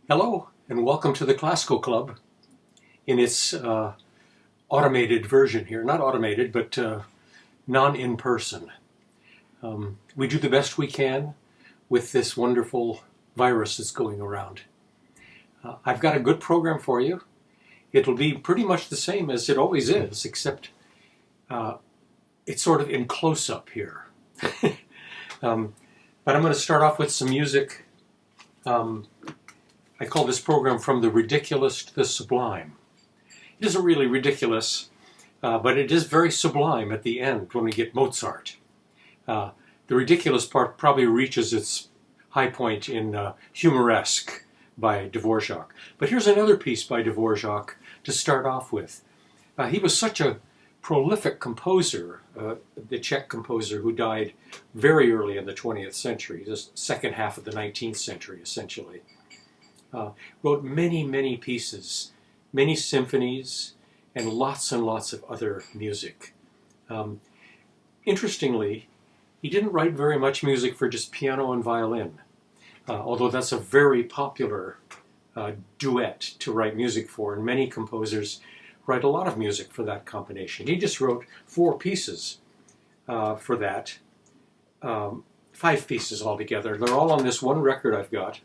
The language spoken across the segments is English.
Hello, and welcome to the Classical Club in its automated version here. Not automated, but non-in-person. We do the best we can with this wonderful virus that's going around. I've got a good program for you. It'll be pretty much the same as it always is, except it's sort of in close-up here. But I'm going to start off with some music. I call this program From the Ridiculous to the Sublime. It isn't really ridiculous, but it is very sublime at the end when we get Mozart. The ridiculous part probably reaches its high point in Humoresque by Dvorak. But here's another piece by Dvorak to start off with. He was such a prolific composer, the Czech composer who died very early in the 20th century, the second half of the 19th century essentially. Wrote many pieces, many symphonies, and lots of other music. Interestingly, he didn't write very much music for just piano and violin, although that's a very popular duet to write music for, and many composers write a lot of music for that combination. He just wrote 4 pieces for that, 5 pieces altogether. They're all on this one record I've got.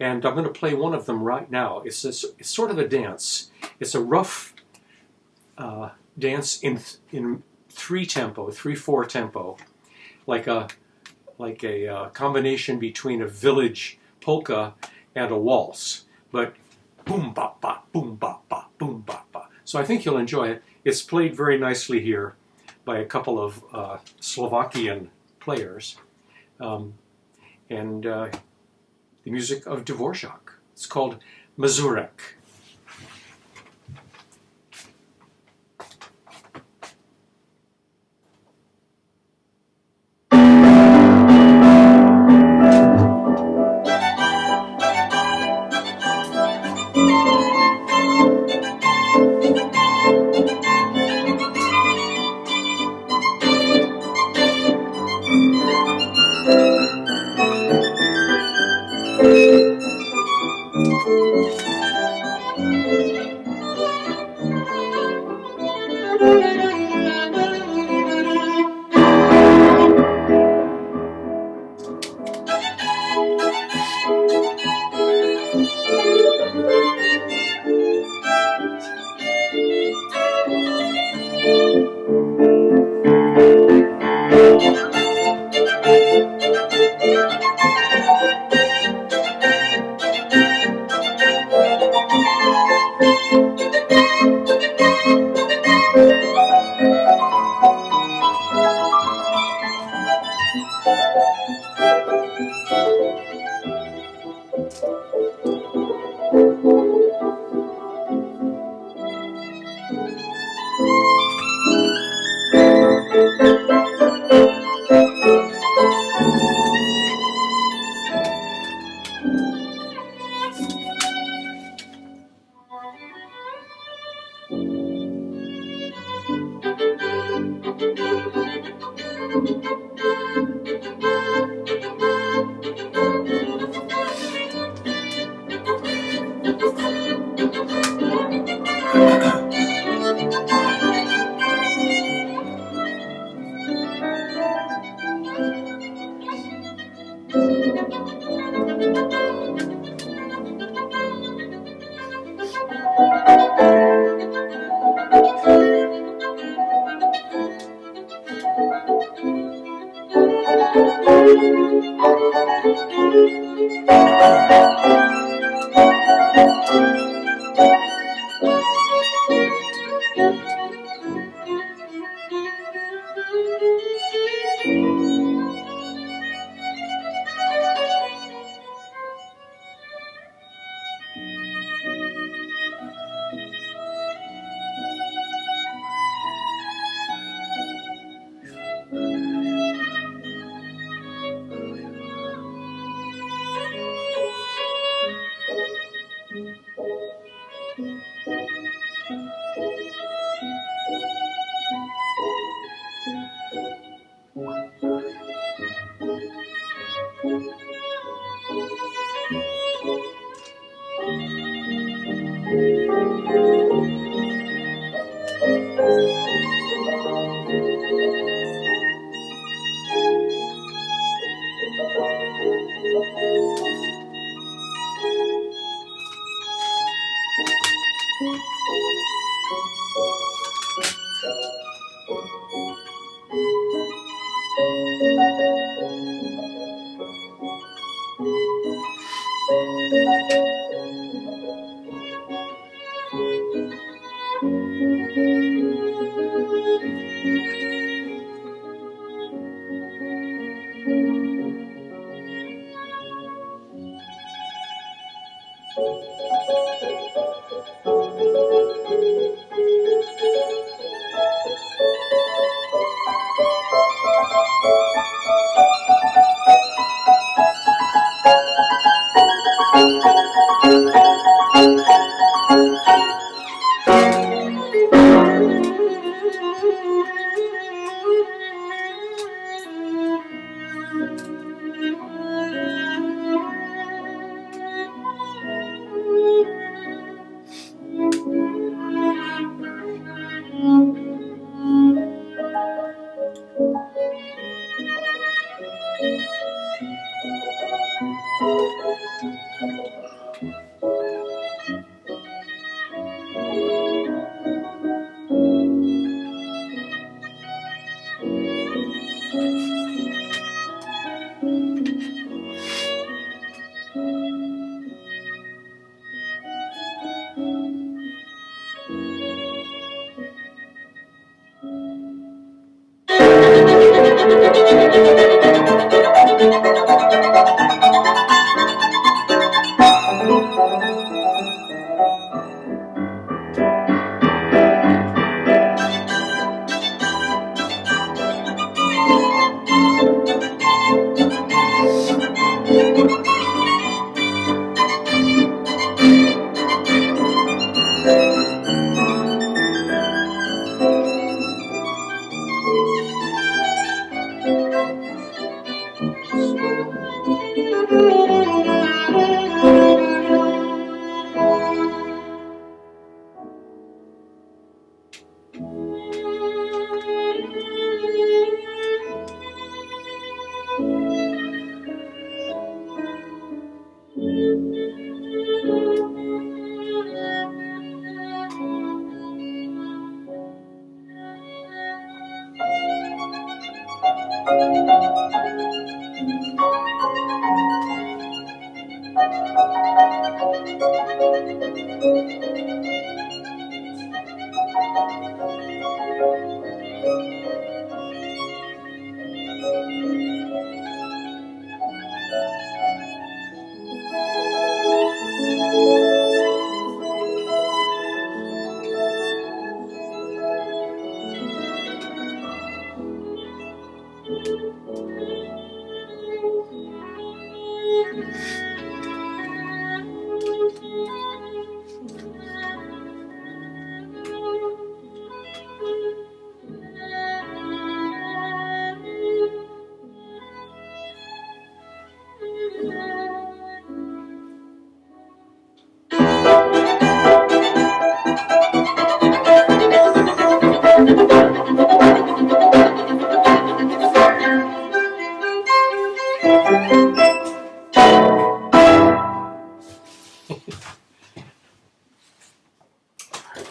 And I'm going to play one of them right now. It's sort of a dance. It's a rough dance in 3/4 tempo, like a combination between a village polka and a waltz. But boom bop bop, boom bop bop, boom bop bop. So I think you'll enjoy it. It's played very nicely here by a couple of Slovakian players, and the music of Dvorak. It's called Mazurek.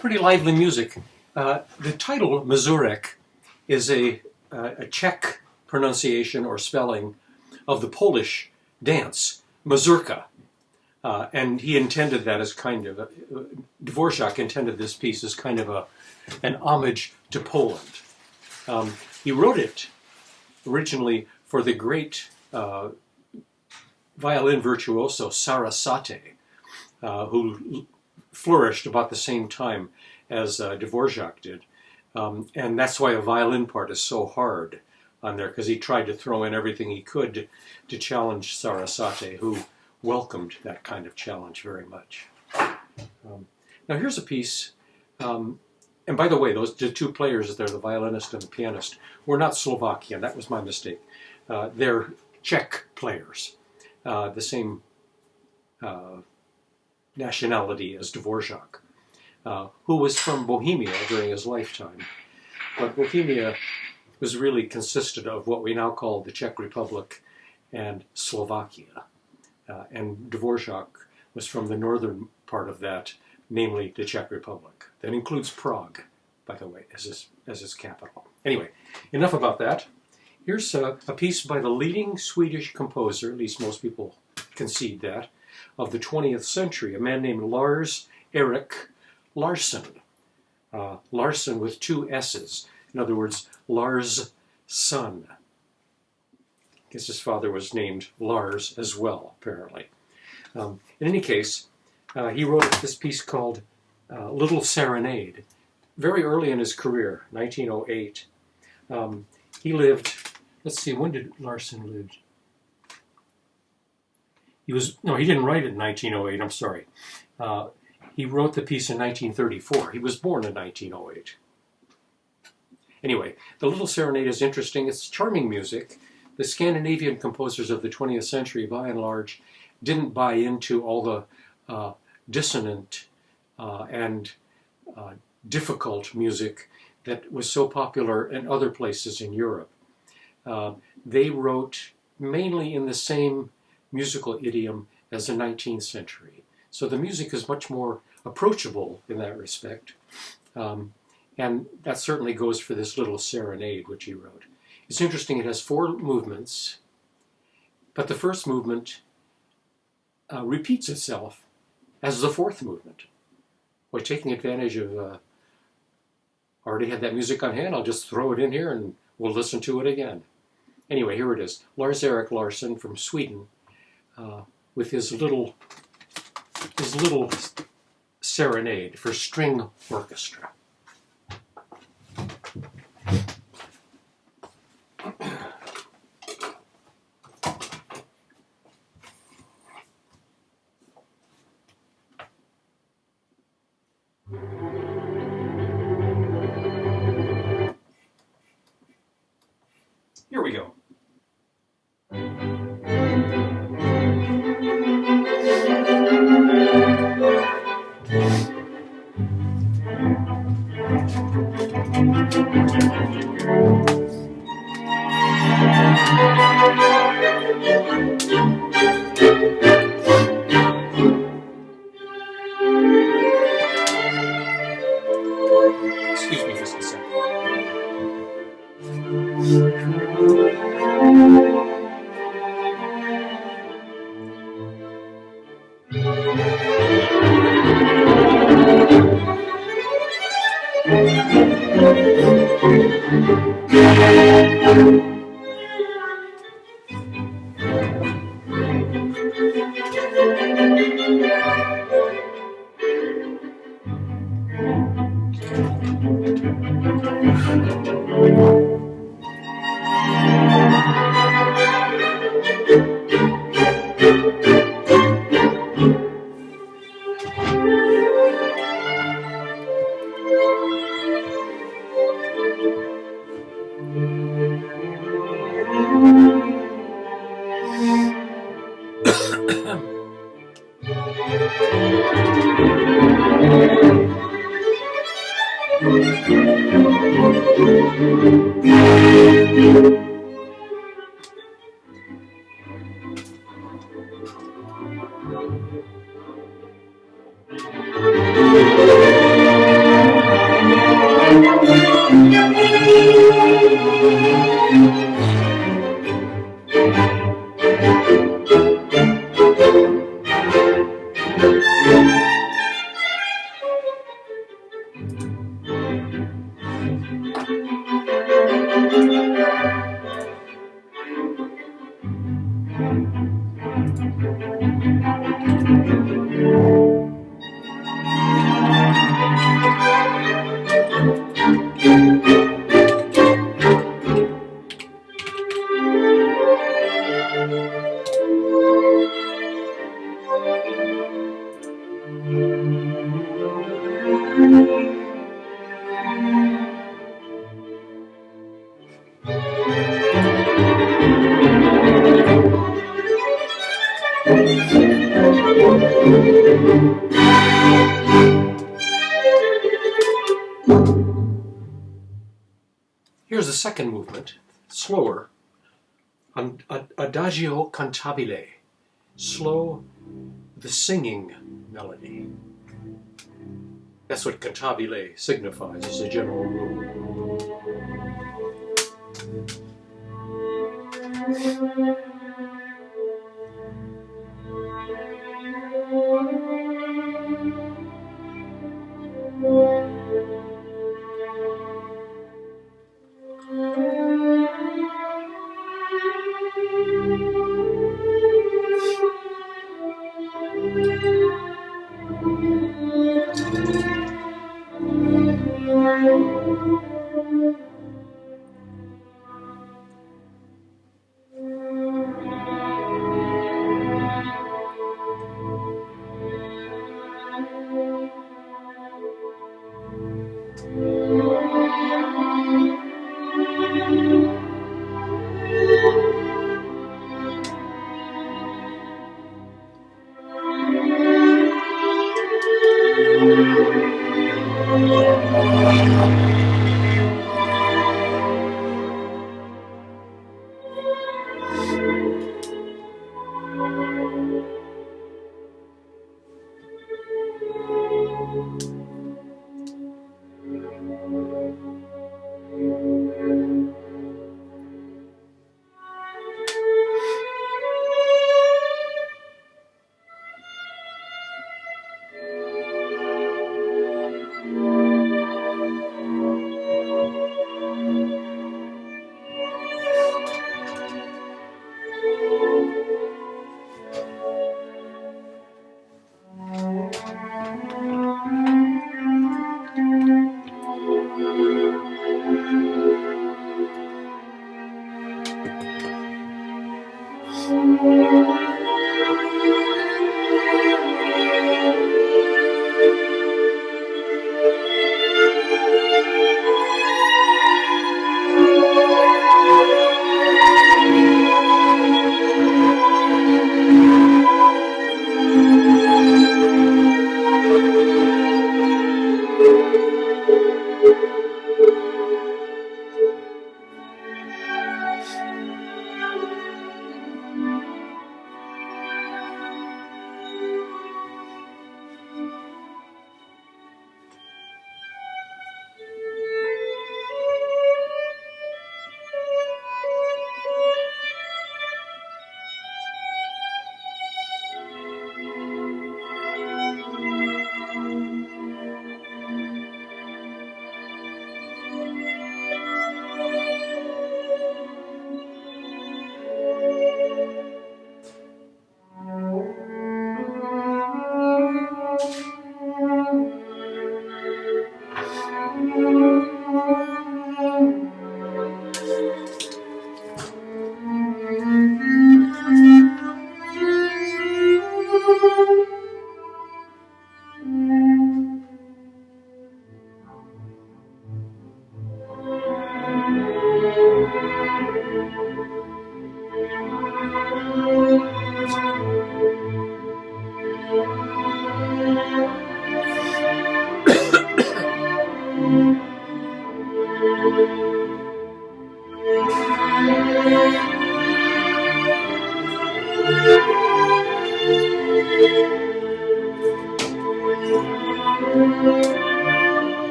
Pretty lively music. The title, Mazurek, is a Czech pronunciation or spelling of the Polish dance, mazurka. And he intended that as kind of, Dvorak intended this piece as kind of an homage to Poland. He wrote it originally for the great violin virtuoso Sarasate, who flourished about the same time as Dvorak did. And that's why a violin part is so hard on there, because he tried to throw in everything he could to challenge Sarasate, who welcomed that kind of challenge very much. Now here's a piece, and by the way, the two players there, the violinist and the pianist, were not Slovakian. That was my mistake. They're Czech players, the same nationality as Dvorak, who was from Bohemia during his lifetime. But Bohemia was really consisted of what we now call the Czech Republic and Slovakia. And Dvorak was from the northern part of that, namely the Czech Republic. That includes Prague, by the way, as its capital. Anyway, enough about that. Here's a piece by the leading Swedish composer, at least most people concede that, of the 20th century, a man named Lars Erik Larsson. Larsson with two S's. In other words, Lars' son. I guess his father was named Lars as well, apparently. In any case, he wrote this piece called Little Serenade, very early in his career, 1908. He lived, let's see, when did Larsson live? He didn't write it in 1908, I'm sorry. He wrote the piece in 1934. He was born in 1908. Anyway, the Little Serenade is interesting. It's charming music. The Scandinavian composers of the 20th century, by and large, didn't buy into all the dissonant and difficult music that was so popular in other places in Europe. They wrote mainly in the same musical idiom as the 19th century. So the music is much more approachable in that respect. And that certainly goes for this Little Serenade, which he wrote. It's interesting, it has 4 movements, but the first movement repeats itself as the 4th movement. By taking advantage of, already had that music on hand, I'll just throw it in here and we'll listen to it again. Anyway, here it is. Lars Erik Larsson from Sweden with his little serenade for string orchestra. Here we go. Excuse me just a second. Here's the second movement, slower, adagio cantabile, slow, the singing melody. That's what cantabile signifies as a general rule.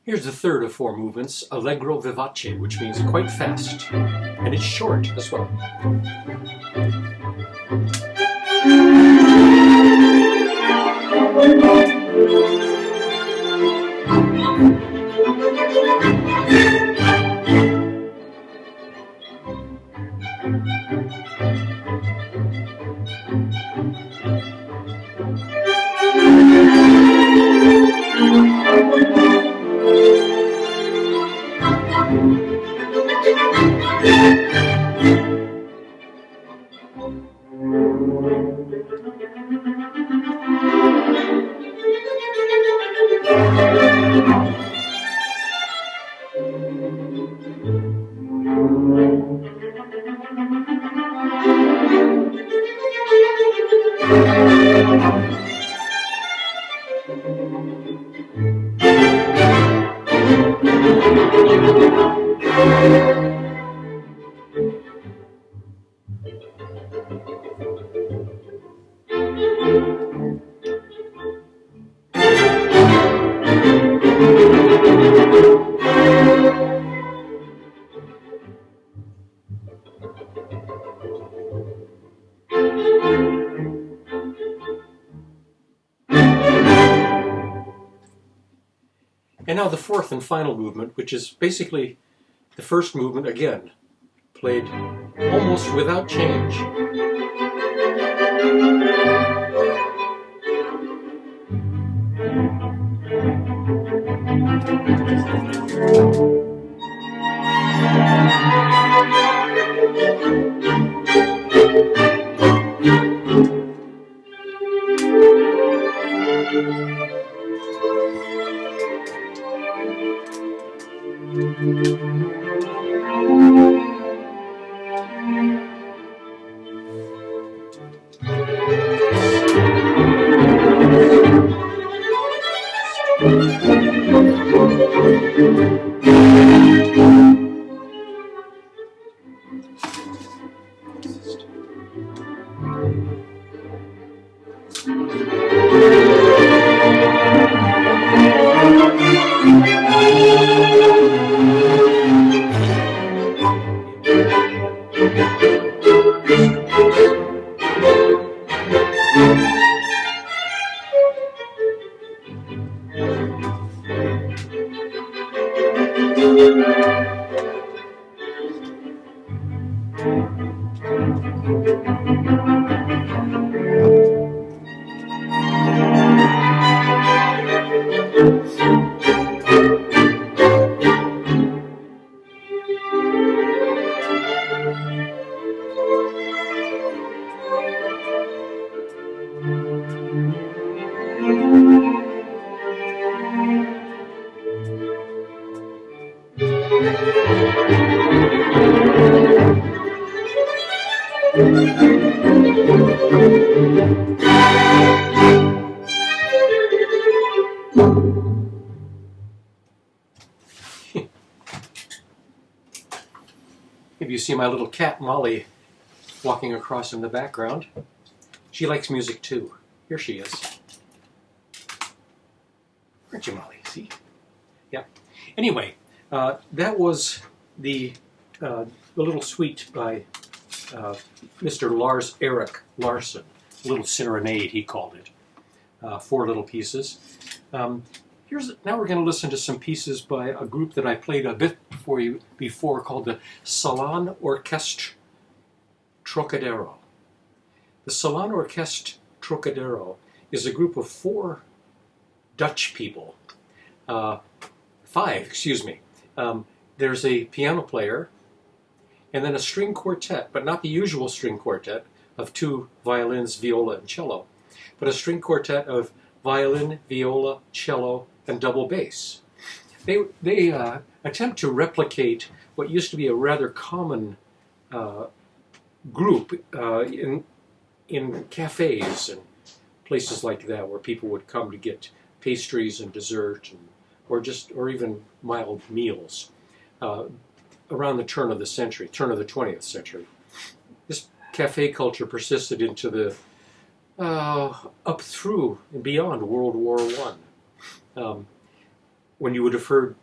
Here's the third of four movements, allegro vivace, which means quite fast, and it's short as well. And now the fourth and final movement, which is basically the first movement again, played almost without change. Maybe you see my little cat Molly walking across in the background. She likes music too. Here she is. Aren't you, Molly? See? Yeah. Anyway, that was the little suite by Mr. Lars Erik Larsson. Little serenade, he called it. 4 little pieces. Now we're going to listen to some pieces by a group that I played a bit for you before called the Salon Orchestre Trocadero. The Salon Orchestre Trocadero is a group of 4 Dutch people. 5, excuse me. There's a piano player and then a string quartet, but not the usual string quartet of 2 violins, viola, and cello, but a string quartet of violin, viola, cello, and double bass. They attempt to replicate what used to be a rather common group in cafes and places like that, where people would come to get pastries and dessert, or even mild meals around the turn of the 20th century. This cafe culture persisted into the up through and beyond World War I. when you would have heard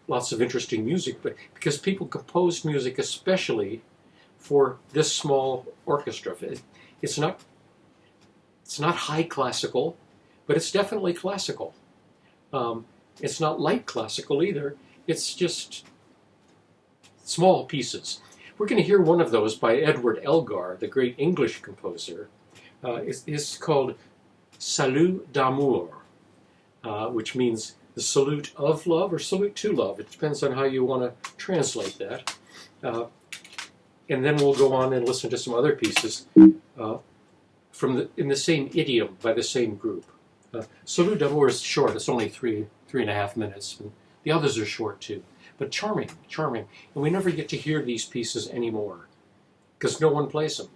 lots of interesting music, but because people composed music especially for this small orchestra. It's not high classical, but it's definitely classical. It's not light classical either. It's just small pieces. We're going to hear one of those by Edward Elgar, the great English composer. It's called Salut d'amour, which means the salute of love or salute to love. It depends on how you want to translate that. And then we'll go on and listen to some other pieces in the same idiom by the same group. Salut d'amour is short. It's only three and a half minutes. And the others are short too. But charming, charming. And we never get to hear these pieces anymore because no one plays them,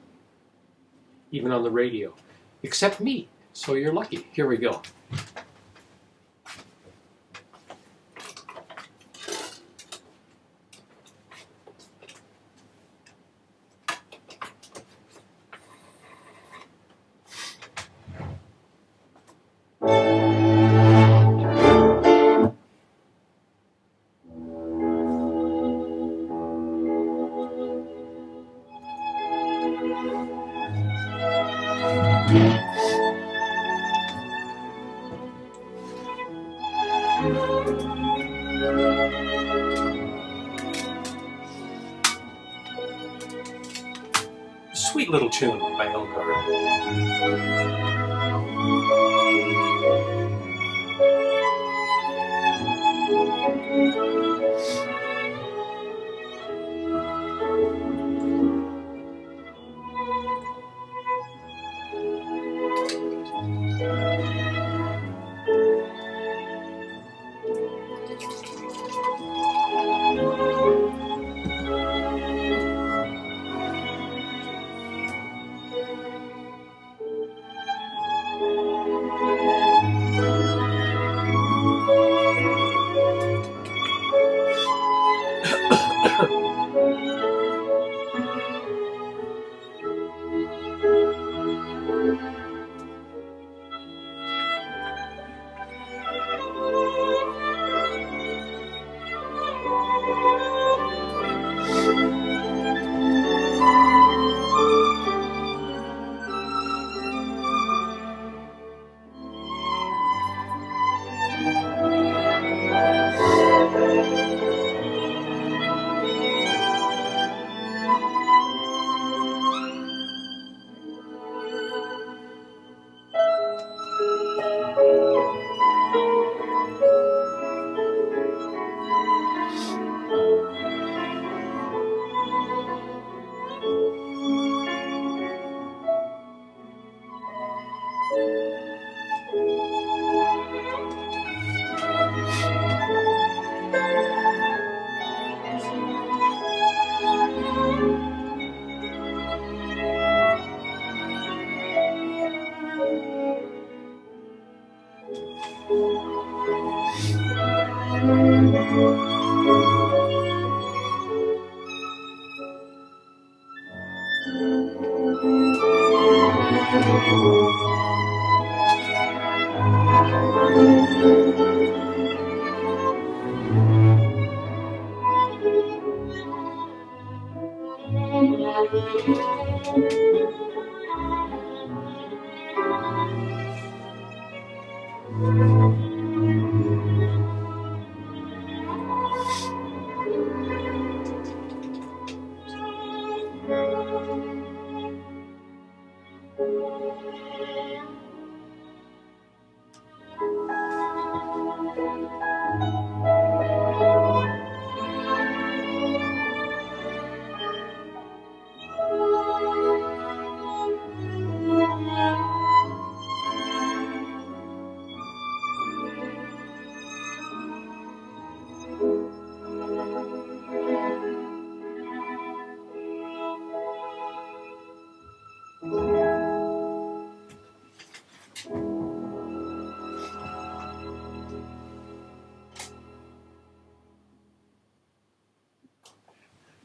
even on the radio, except me. So you're lucky. Here we go. Sweet little tune by Elgar.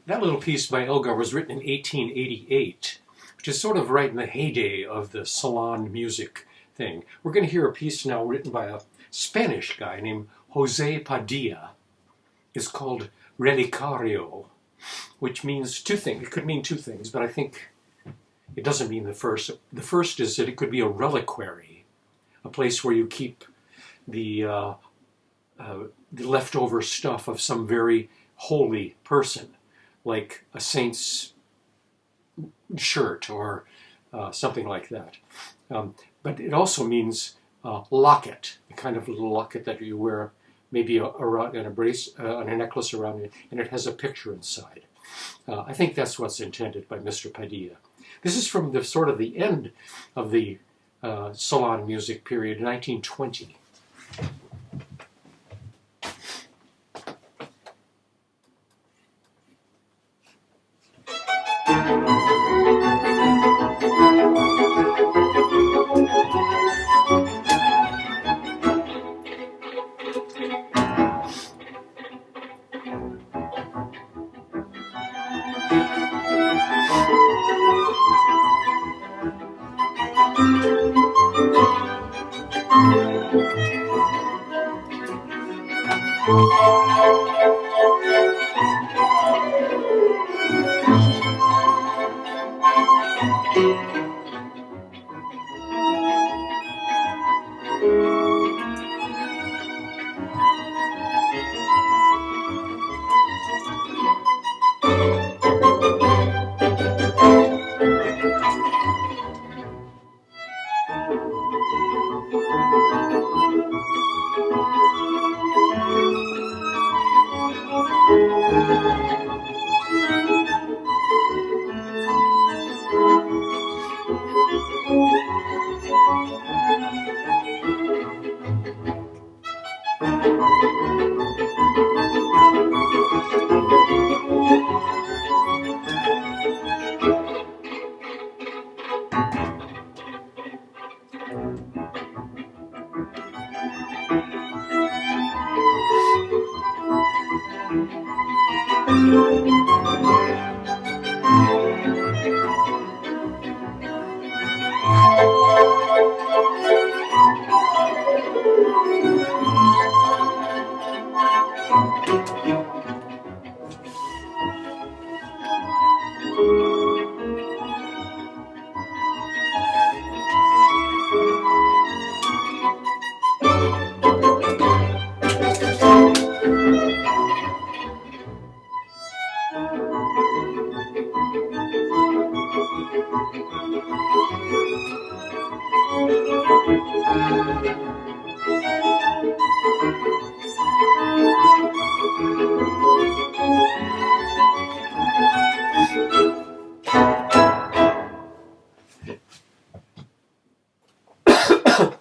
That little piece by Elgar was written in 1888, which is sort of right in the heyday of the salon music thing. We're going to hear a piece now written by a Spanish guy named Jose Padilla is called relicario, which means two things. It could mean two things, but I think it doesn't mean the first. The first is that it could be a reliquary, a place where you keep the leftover stuff of some very holy person, like a saint's shirt or something like that. But it also means locket, the kind of little locket that you wear, maybe around in a brace, on a necklace around it, and it has a picture inside. I think that's what's intended by Mr. Padilla. This is from the sort of the end of the salon music period, 1920.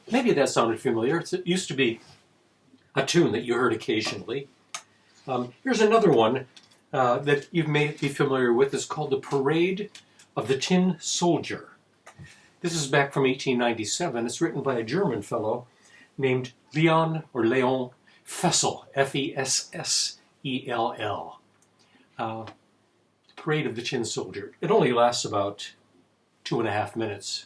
Maybe that sounded familiar. It used to be a tune that you heard occasionally. Here's another one that you may be familiar with. It's called The Parade of the Tin Soldier. This is back from 1897. It's written by a German fellow named Leon Fessel, F-E-S-S-E-L-L. Parade of the Tin Soldier. It only lasts about 2.5 minutes.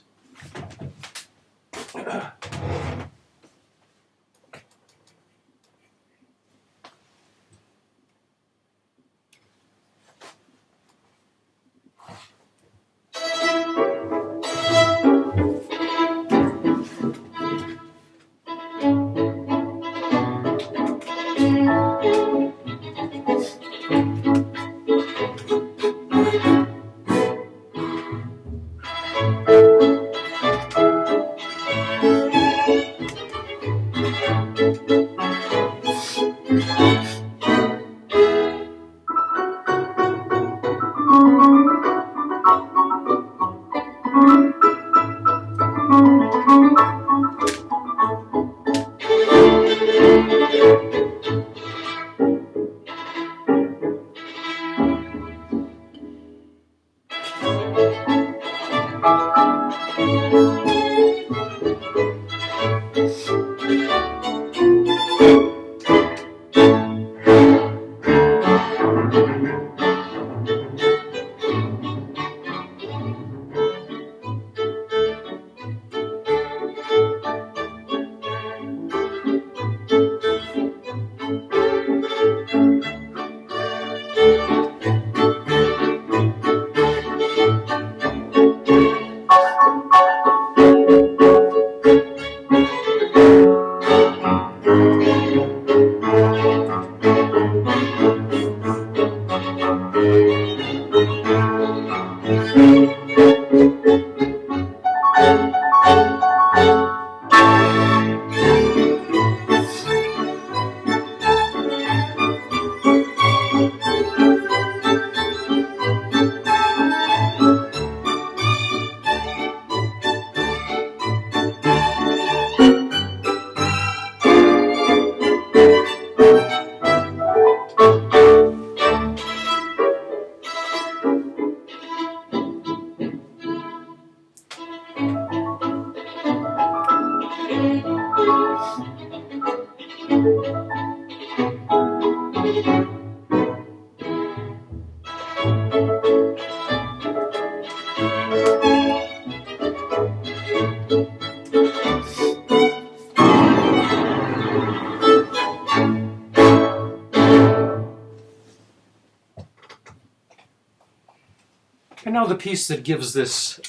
And now the piece that gives this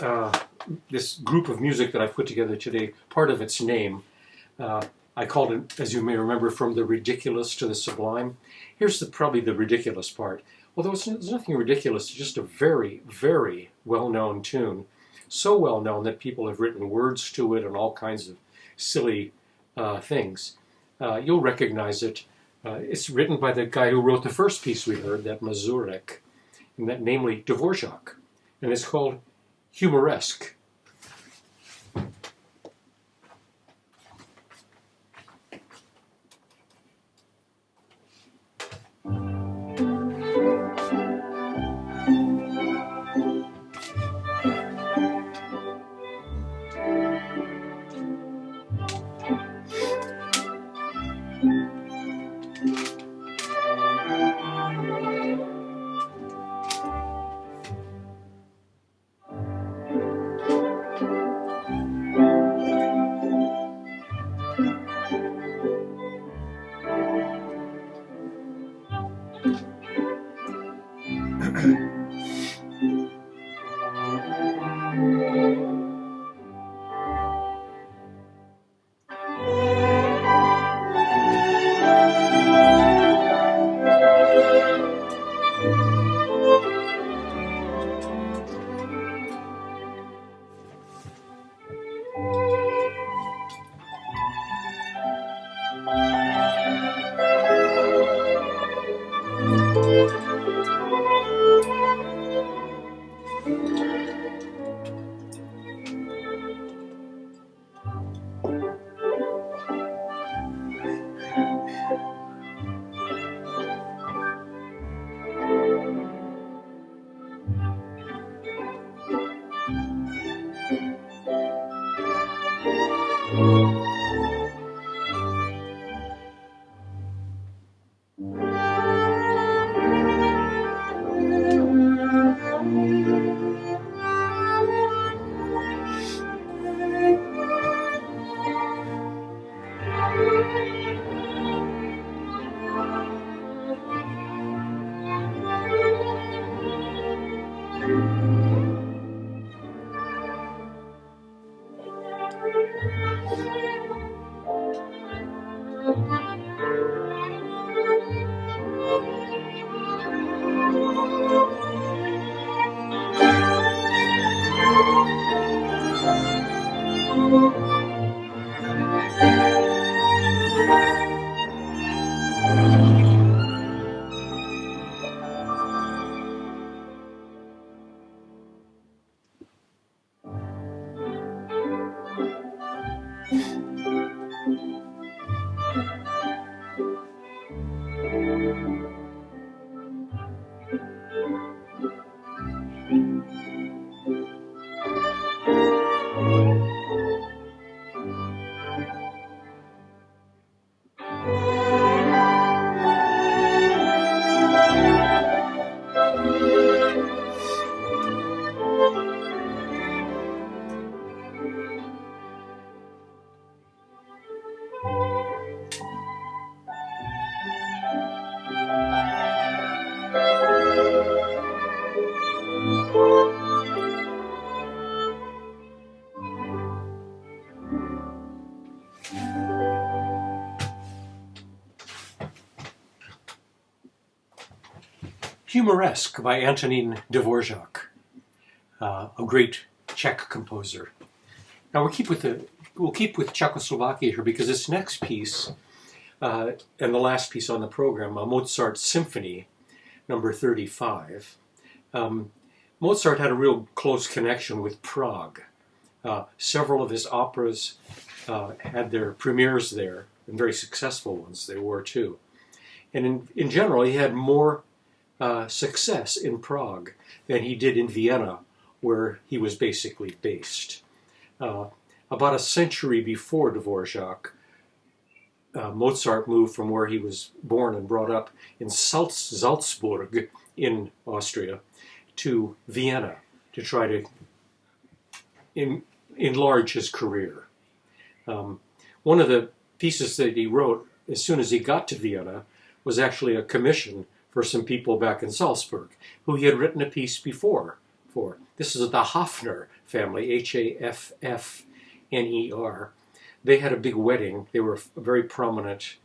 this group of music that I've put together today part of its name. I called it, as you may remember, From the Ridiculous to the Sublime. Here's probably the ridiculous part. Although there's nothing ridiculous, it's just a very, very well-known tune. So well-known that people have written words to it and all kinds of silly things. You'll recognize it. It's written by the guy who wrote the first piece we heard, that Mazurek, and that namely Dvorak. And it's called Humoresque. Humoresque by Antonín Dvořák, a great Czech composer. Now we'll keep with Czechoslovakia here because this next piece and the last piece on the program, Mozart's Symphony, number 35. Mozart had a real close connection with Prague. Several of his operas had their premieres there, and very successful ones they were too. And in general, he had more success in Prague than he did in Vienna, where he was basically based. About a century before Dvořák, Mozart moved from where he was born and brought up in Salzburg in Austria to Vienna to try to enlarge his career. One of the pieces that he wrote as soon as he got to Vienna was actually a commission for some people back in Salzburg who he had written a piece before for. This is the Hafner family, Haffner. They had a big wedding. They were a very prominent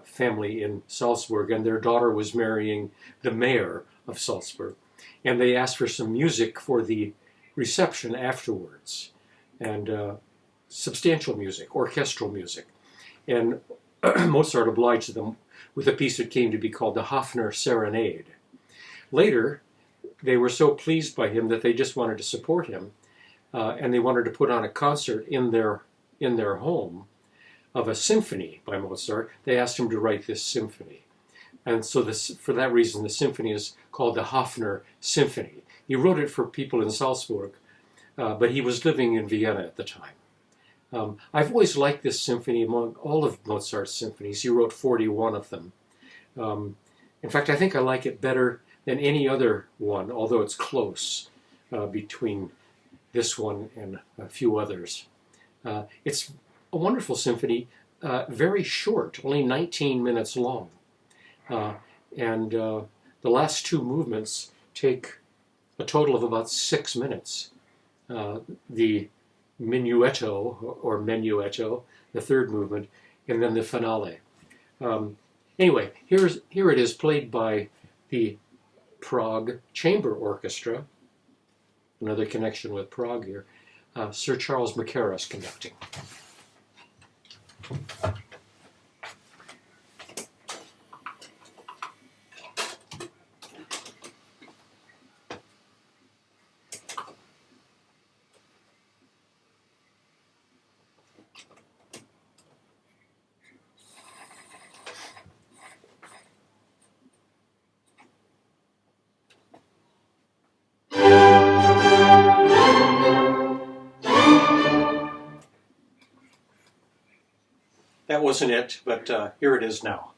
family in Salzburg, and their daughter was marrying the mayor of Salzburg. And they asked for some music for the reception afterwards, and substantial music, orchestral music. And Mozart obliged them with a piece that came to be called the Hafner Serenade. Later, they were so pleased by him that they just wanted to support him, and they wanted to put on a concert in their home of a symphony by Mozart. They asked him to write this symphony. And so for that reason, the symphony is called the Hafner Symphony. He wrote it for people in Salzburg, but he was living in Vienna at the time. I've always liked this symphony among all of Mozart's symphonies. He wrote 41 of them. In fact, I think I like it better than any other one, although it's close between this one and a few others. It's a wonderful symphony, very short, only 19 minutes long. And the last two movements take a total of about 6 minutes. The minuetto, or menuetto, the third movement, and then the finale. Anyway, here it is, played by the Prague Chamber Orchestra. Another connection with Prague here. Sir Charles Mackerras conducting. That wasn't it, but here it is now.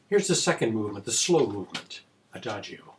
Here's the second movement, the slow movement, Adagio.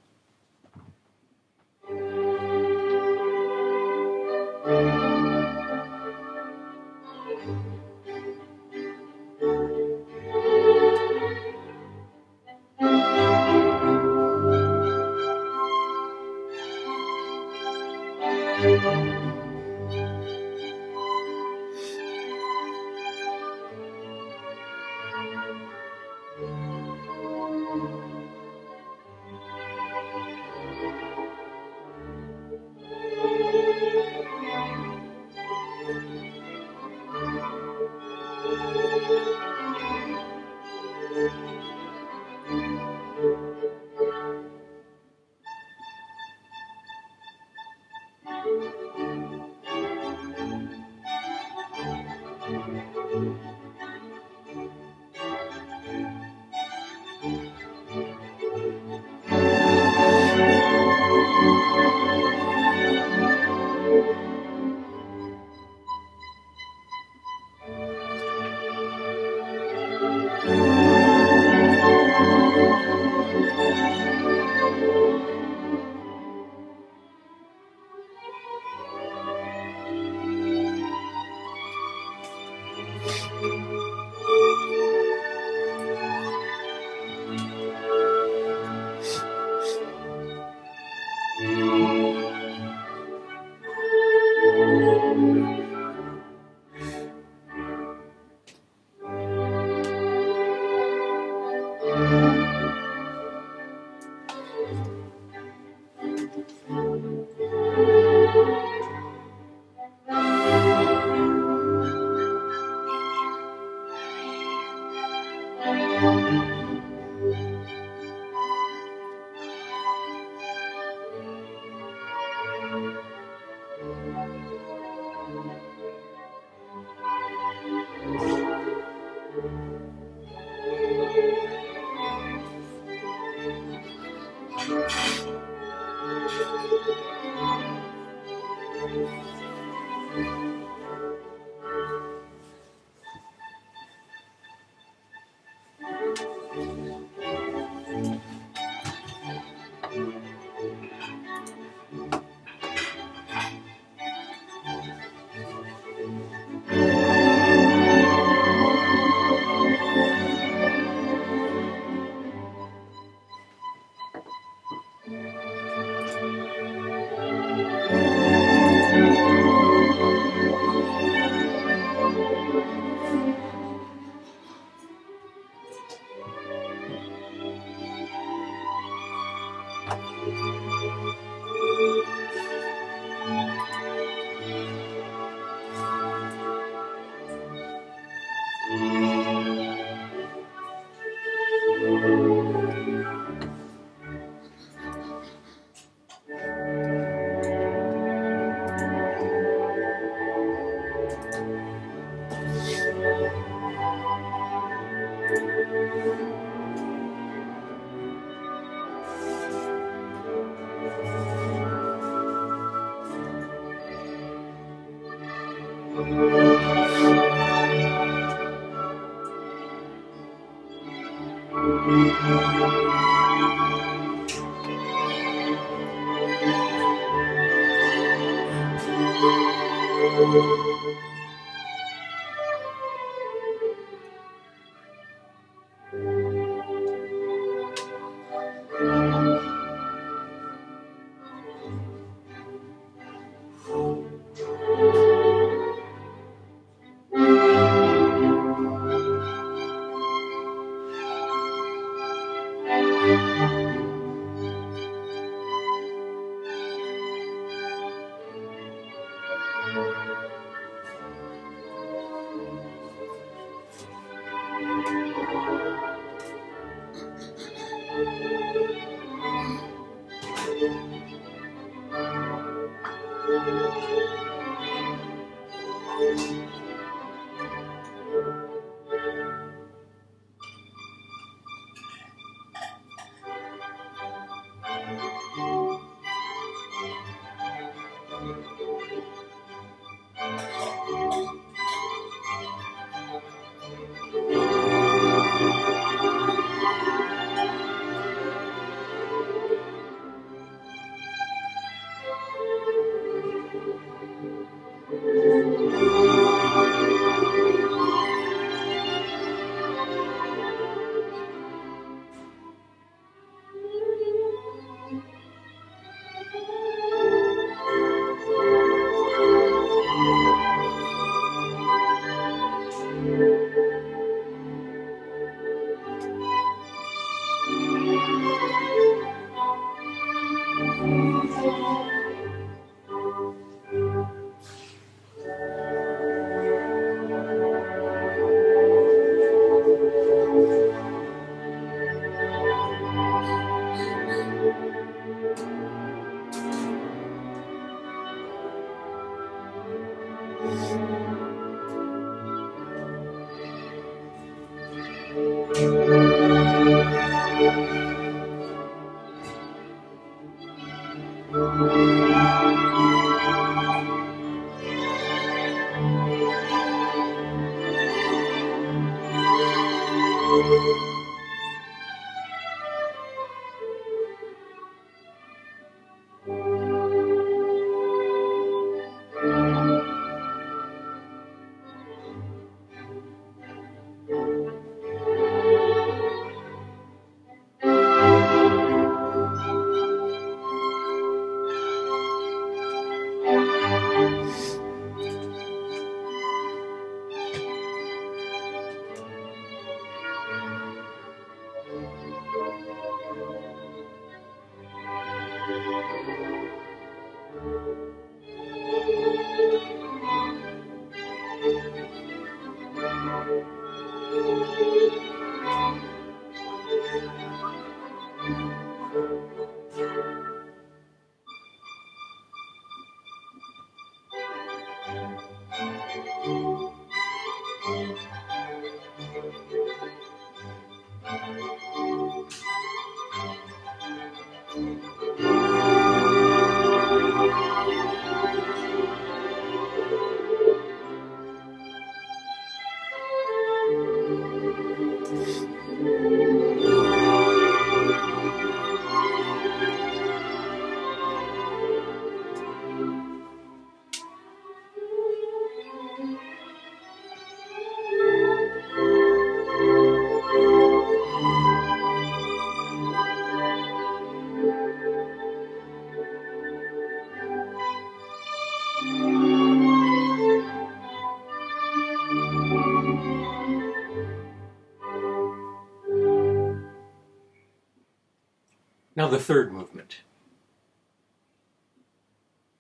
Now the third movement.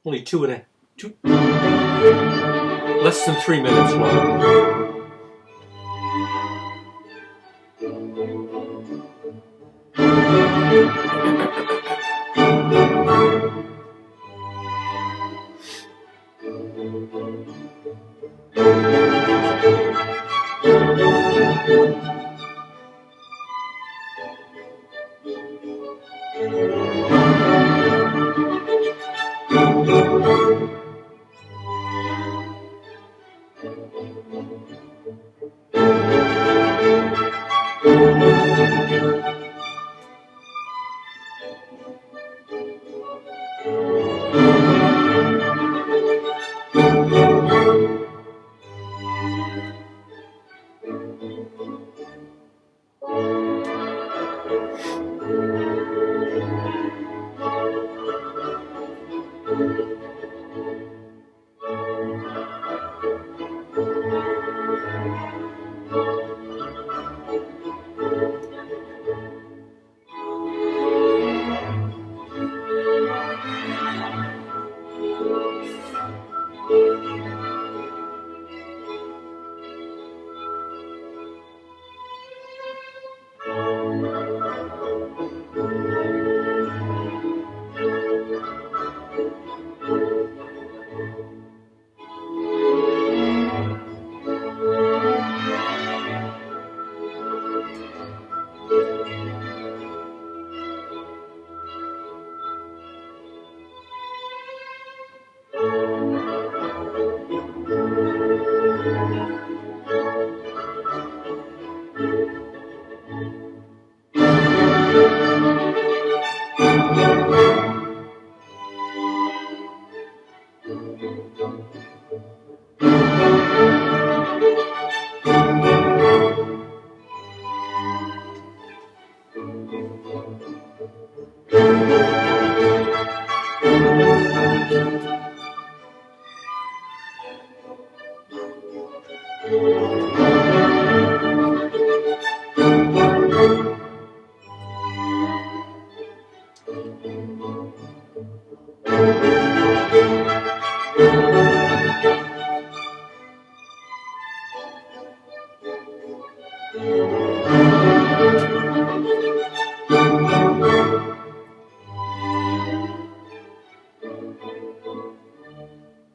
Only less than 3 minutes long.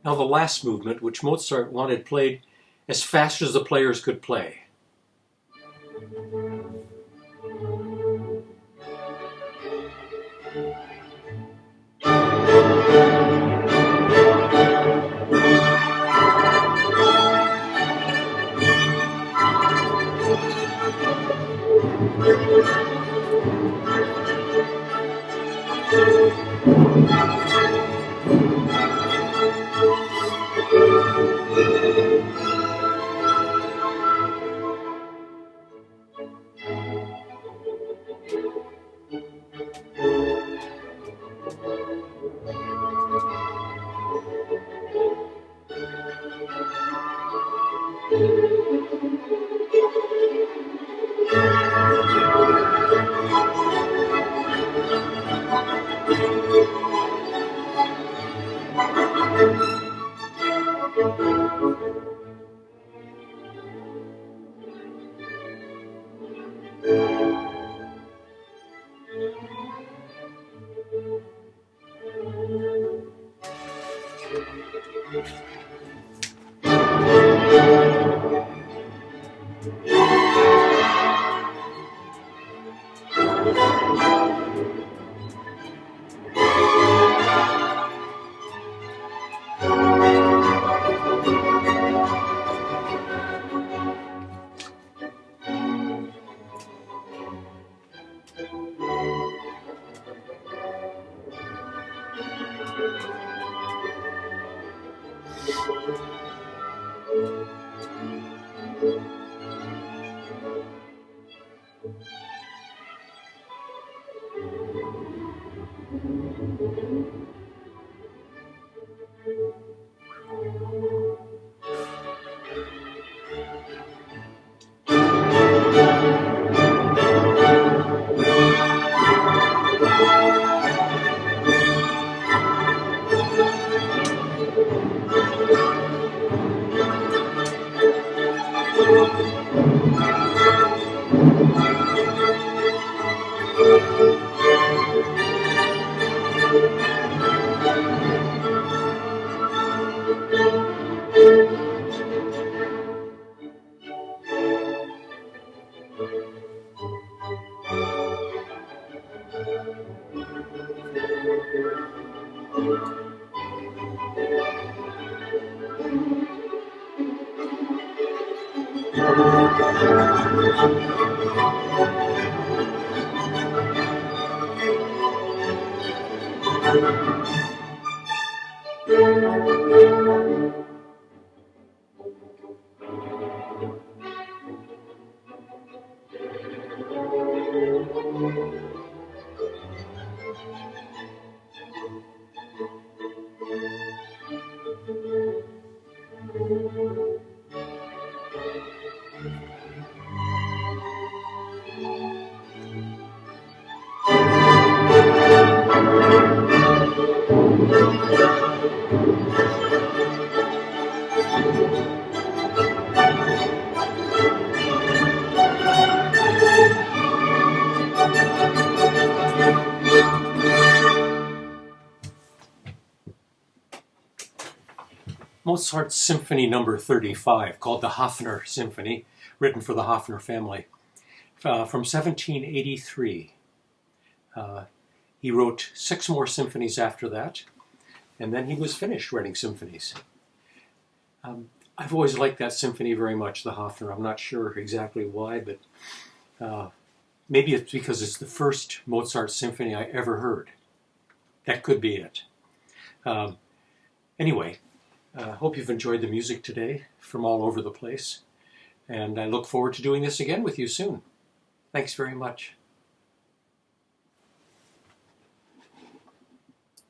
Now the last movement, which Mozart wanted played as fast as the players could play. Mozart's Symphony Number 35, called the Hafner Symphony, written for the Hafner family, from 1783. He wrote 6 more symphonies after that, and then he was finished writing symphonies. I've always liked that symphony very much, the Hafner. I'm not sure exactly why, but maybe it's because it's the first Mozart symphony I ever heard. That could be it. Anyway, I hope you've enjoyed the music today from all over the place, and I look forward to doing this again with you soon. Thanks very much.